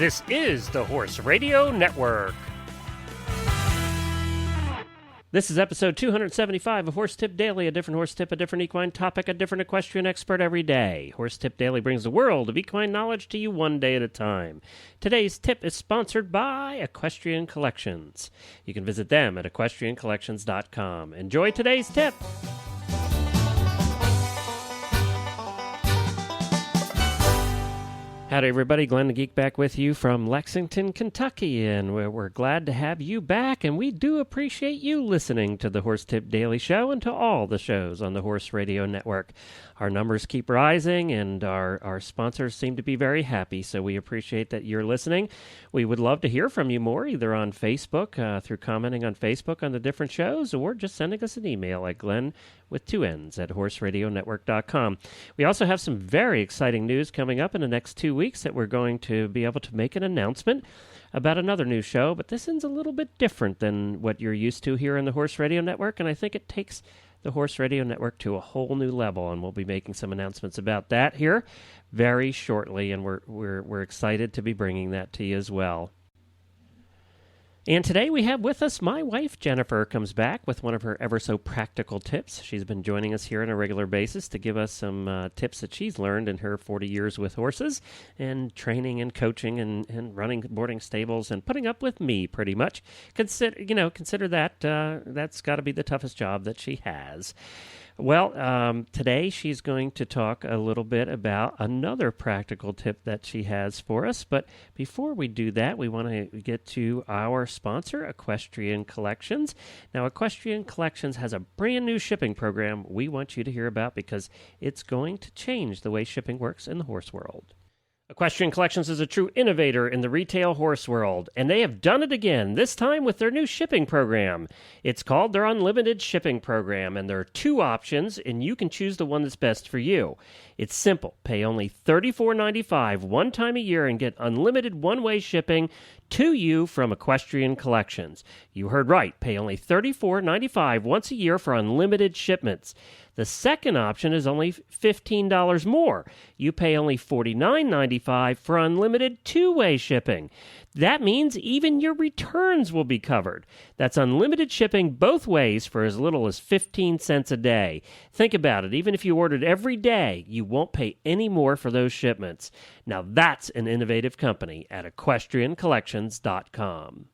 This is the Horse Radio Network. This is episode 275 of Horse Tip Daily, a different horse tip, a different equine topic, a different equestrian expert every day. Horse Tip Daily brings the world of equine knowledge to you one day at a time. Today's tip is sponsored by Equestrian Collections. You can visit them at equestriancollections.com. Enjoy today's tip. Howdy, everybody. Glenn the Geek back with you from Lexington, Kentucky, and we're glad to have you back, and we do appreciate you listening to the Horse Tip Daily Show and to all the shows on the Horse Radio Network. Our numbers keep rising, and our sponsors seem to be very happy, so we appreciate that you're listening. We would love to hear from you more, either on Facebook, through commenting on Facebook on the different shows, or just sending us an email at Glenn with 2 N's at horseradionetwork.com. We also have some very exciting news coming up in the next 2 weeks that we're going to be able to make an announcement about another new show, but this one's a little bit different than what you're used to here in the Horse Radio Network, and I think it takes the Horse Radio Network to a whole new level, and we'll be making some announcements about that here very shortly, and we're excited to be bringing that to you as well. And today we have with us my wife, Jennifer, comes back with one of her ever-so-practical tips. She's been joining us here on a regular basis to give us some tips that she's learned in her 40 years with horses and training and coaching and running boarding stables and putting up with me, pretty much. Consider that that's got to be the toughest job that she has. Well, today she's going to talk a little bit about another practical tip that she has for us. But before we do that, we want to get to our sponsor, Equestrian Collections. Now, Equestrian Collections has a brand new shipping program we want you to hear about because it's going to change the way shipping works in the horse world. Equestrian Collections is a true innovator in the retail horse world, and they have done it again, this time with their new shipping program. It's called their Unlimited Shipping Program, and there are 2 options, and you can choose the one that's best for you. It's simple. Pay only $34.95 one time a year and get unlimited one-way shipping to you from Equestrian Collections. You heard right. Pay only $34.95 once a year for unlimited shipments. The second option is only $15 more. You pay only $49.95 for unlimited two-way shipping. That means even your returns will be covered. That's unlimited shipping both ways for as little as 15 cents a day. Think about it. Even if you ordered every day, you won't pay any more for those shipments. Now that's an innovative company at equestriancollections.com.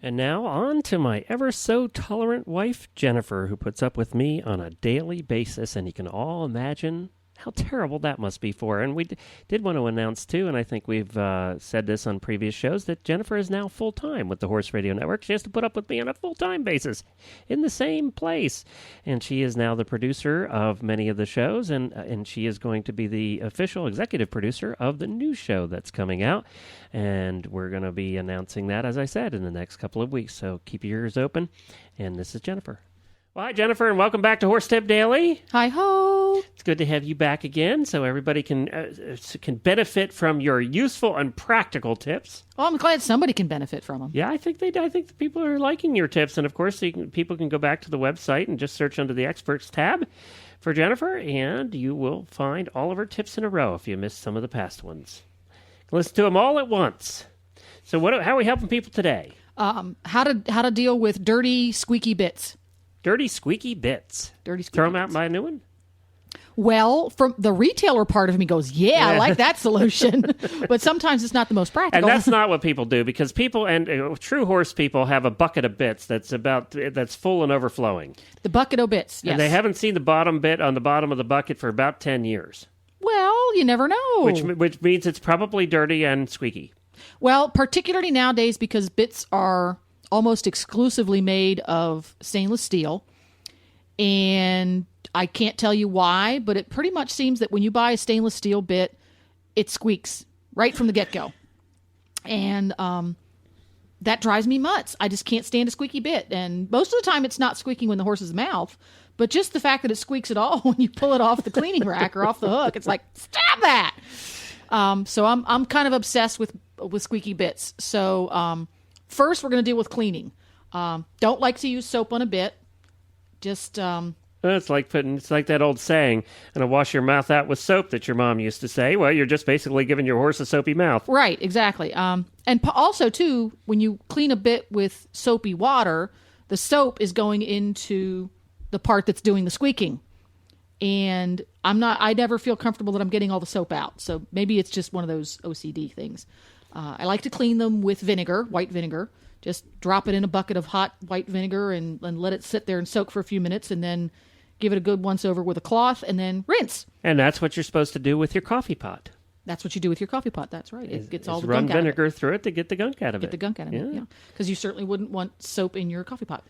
And now on to my ever-so-tolerant wife, Jennifer, who puts up with me on a daily basis, and you can all imagine how terrible that must be for her. And we did want to announce, too, and I think we've said this on previous shows, that Jennifer is now full-time with the Horse Radio Network. She has to put up with me on a full-time basis in the same place. And she is now the producer of many of the shows, and she is going to be the official executive producer of the new show that's coming out. And we're going to be announcing that, as I said, in the next couple of weeks. So keep your ears open. And this is Jennifer. Well, hi, Jennifer, and welcome back to Horse Tip Daily. Hi-ho. It's good to have you back again, so everybody can benefit from your useful and practical tips. Well, I'm glad somebody can benefit from them. Yeah, I think the people are liking your tips, and of course, people can go back to the website and just search under the Experts tab for Jennifer, and you will find all of her tips in a row if you missed some of the past ones. Listen to them all at once. So, how are we helping people today? How to deal with dirty, squeaky bits. Dirty, squeaky bits. Dirty, squeaky Throw them bits. out and buy a new one? Well, from the retailer part of me goes, I like that solution. But sometimes it's not the most practical. And that's not what people do, because people and true horse people have a bucket of bits that's full and overflowing. The bucket of bits, yes. And they haven't seen the bottom bit on the bottom of the bucket for about 10 years. Well, you never know. Which means it's probably dirty and squeaky. Well, particularly nowadays, because bits are almost exclusively made of stainless steel. And I can't tell you why, but it pretty much seems that when you buy a stainless steel bit, it squeaks right from the get-go. And that drives me nuts. I just can't stand a squeaky bit. And most of the time it's not squeaking when the horse's mouth, but just the fact that it squeaks at all when you pull it off the cleaning rack or off the hook, it's like, stop that! So I'm kind of obsessed with squeaky bits. So first we're going to deal with cleaning. Don't like to use soap on a bit. Just It's like that old saying, and wash your mouth out with soap that your mom used to say. Well, you're just basically giving your horse a soapy mouth. Right, exactly. And also, too, when you clean a bit with soapy water, the soap is going into the part that's doing the squeaking. And I never feel comfortable that I'm getting all the soap out. So maybe it's just one of those OCD things. I like to clean them with vinegar, white vinegar. Just drop it in a bucket of hot white vinegar and let it sit there and soak for a few minutes, and then give it a good once over with a cloth, and then rinse. And that's what you're supposed to do with your coffee pot. That's what you do with your coffee pot. That's right. It gets all the run gunk out of it. vinegar through it to get the gunk out of it. Get the gunk out of it, yeah. Because you certainly wouldn't want soap in your coffee pot.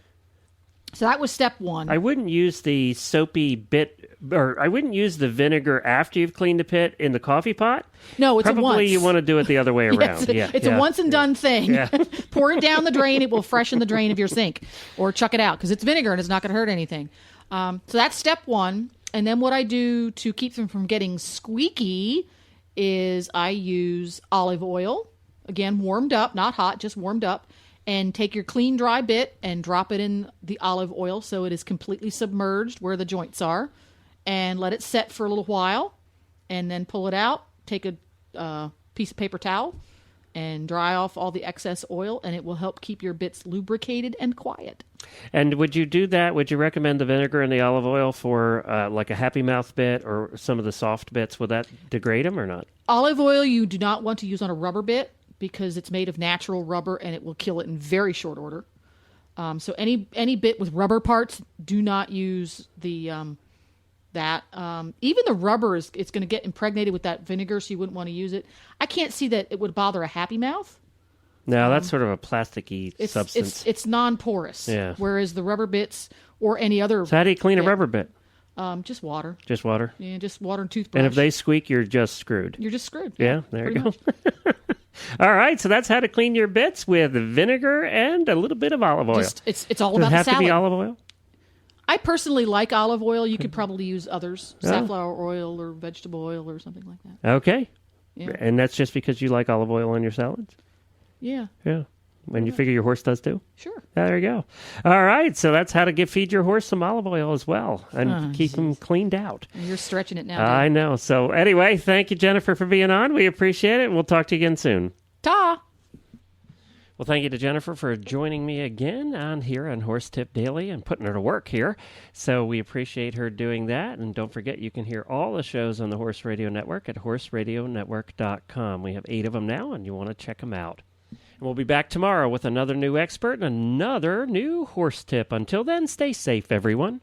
So that was step one. I wouldn't use the soapy bit, or I wouldn't use the vinegar after you've cleaned the pit in the coffee pot. No, it's Probably a once. you want to do it the other way around. It's a once and done thing. Yeah. Pour it down the drain. It will freshen the drain of your sink. Or chuck it out because it's vinegar and it's not going to hurt anything. So that's step one. And then what I do to keep them from getting squeaky is I use olive oil. Again, warmed up, not hot, just warmed up. And take your clean, dry bit and drop it in the olive oil so it is completely submerged where the joints are. And let it set for a little while. And then pull it out. Take a piece of paper towel and dry off all the excess oil. And it will help keep your bits lubricated and quiet. And would you do that? Would you recommend the vinegar and the olive oil for like a happy mouth bit or some of the soft bits? Would that degrade them or not? Olive oil you do not want to use on a rubber bit, because it's made of natural rubber and it will kill it in very short order. So any bit with rubber parts, do not use that. Even the rubber it's going to get impregnated with that vinegar, so you wouldn't want to use it. I can't see that it would bother a happy mouth. No, that's sort of a plasticky substance. It's non-porous. Yeah. Whereas the rubber bits or any other. So how do you clean a rubber bit? Just water. Just water? Yeah, just water and toothbrush. And if they squeak, you're just screwed. You're just screwed. Yeah, there you go. All right, so that's how to clean your bits with vinegar and a little bit of olive oil. It's all Does about it have the salad. to be olive oil? I personally like olive oil. You could probably use others, safflower oil or vegetable oil or something like that. Okay. Yeah. And that's just because you like olive oil on your salads? Yeah. Yeah. And you figure your horse does too? Sure. There you go. All right, so that's how to feed your horse some olive oil as well and keep them cleaned out. You're stretching it now. I know. So anyway, thank you, Jennifer, for being on. We appreciate it, and we'll talk to you again soon. Ta! Well, thank you to Jennifer for joining me again on here on Horse Tip Daily and putting her to work here. So we appreciate her doing that. And don't forget, you can hear all the shows on the Horse Radio Network at horseradionetwork.com. We have 8 of them now, and you want to check them out. And we'll be back tomorrow with another new expert and another new horse tip. Until then, stay safe, everyone.